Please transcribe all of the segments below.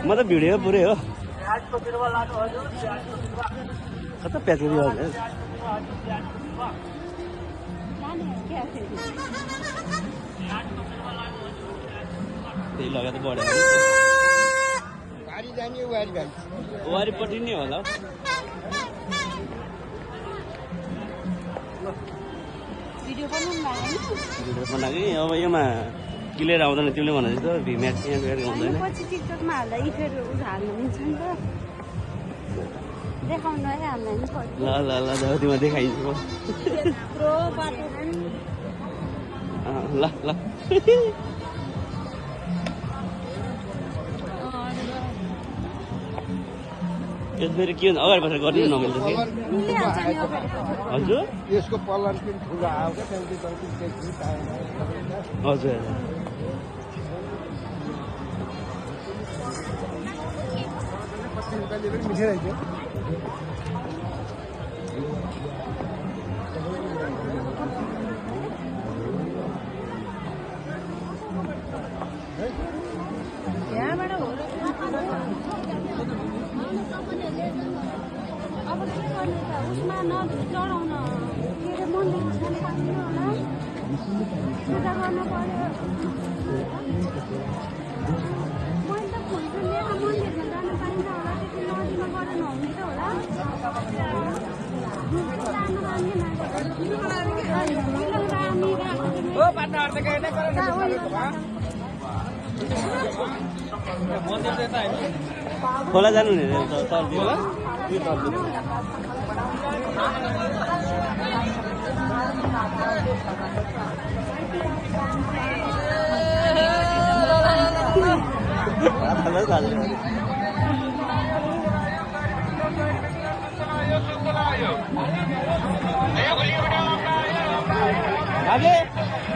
म त भिडियो पुरै हो कता प्याकेज त्यही लगाएर बढ्यो वारीपट्टि नै होला भिडियो बनाएको अब योमा क्लियर आउँदैन तिमीले भने जस्तो भिम्याट हुँदैन पछि टिकटकमा हाल्दा इफेक्ट हाल्नु मिल्छ नि त देखाउनु है हामीलाई नि ल ल ल तिमीलाई देखाइदिन्छु ल ल यसरी के हुन्छ अगाडि पछि गर्नु नमिल्छ हजुर यसको पल्लन पनि ठुलो आयो क्या हजुर मिठै रहेछ यहाँबाट हो अब के गर्ने त उसमा नचढाउन के अरे मन्दिरमा पाइँदैन होला पूजा गर्न पर्यो मैले त फुलको लिएर मन्दिरमा जान पाइन्छ होला त्यति नदीमा गरेर नहुने त होला खोला जानु नि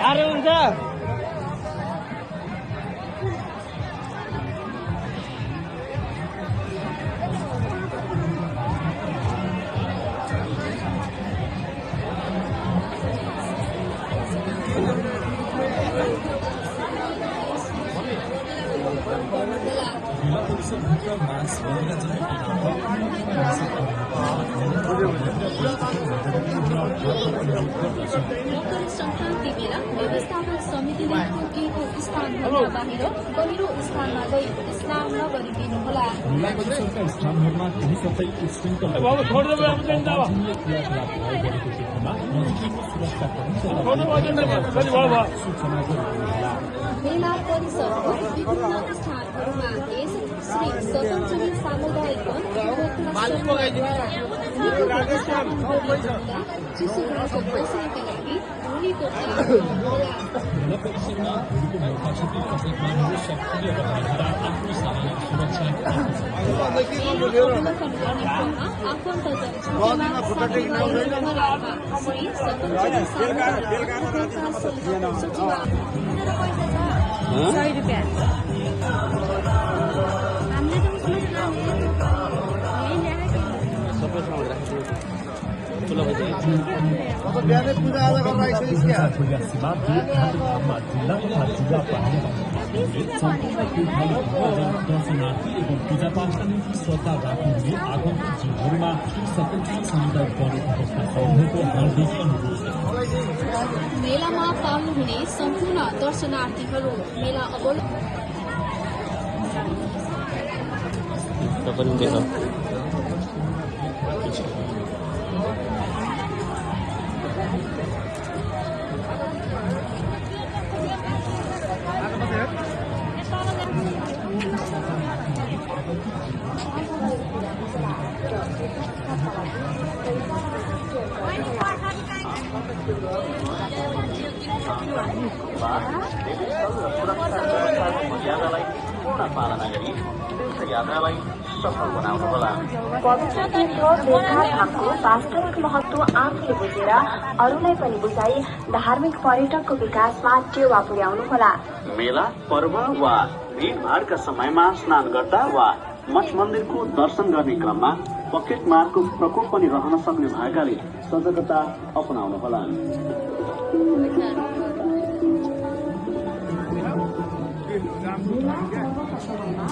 आरे हुन्छ मकर संक्रान्ति बेला व्यवस्थापन समितिले तोकिएको स्थानहरूमा बाहिर पहिलो स्थानमा गई स्नान नगरिदिनुहोला। मेला परिसरको विभिन्न स्थानहरूमा यस श्री सतञ्जली सामुदायिक चिसोको बस्नका लागि भोलिको बिहानै पूजा आजा गरेर आइसकेको मेलामा पाल्नुहुने सम्पूर्ण दर्शनार्थीहरू मेला पवित्र तीर्थ तीर्थधामको वास्तविक महत्व आफूले बुझेर अरूलाई पनि बुझाई धार्मिक पर्यटकको विकासमा टेवा पुर्याउनुहोला। मेला पर्व वा भीडभाडका समयमा स्नान गर्दा वा मठ मन्दिरको दर्शन गर्ने क्रममा पकेट मारको प्रकोप पनि रहन सक्ने भएकाले सजगता अपनाउनुहोला। समयमा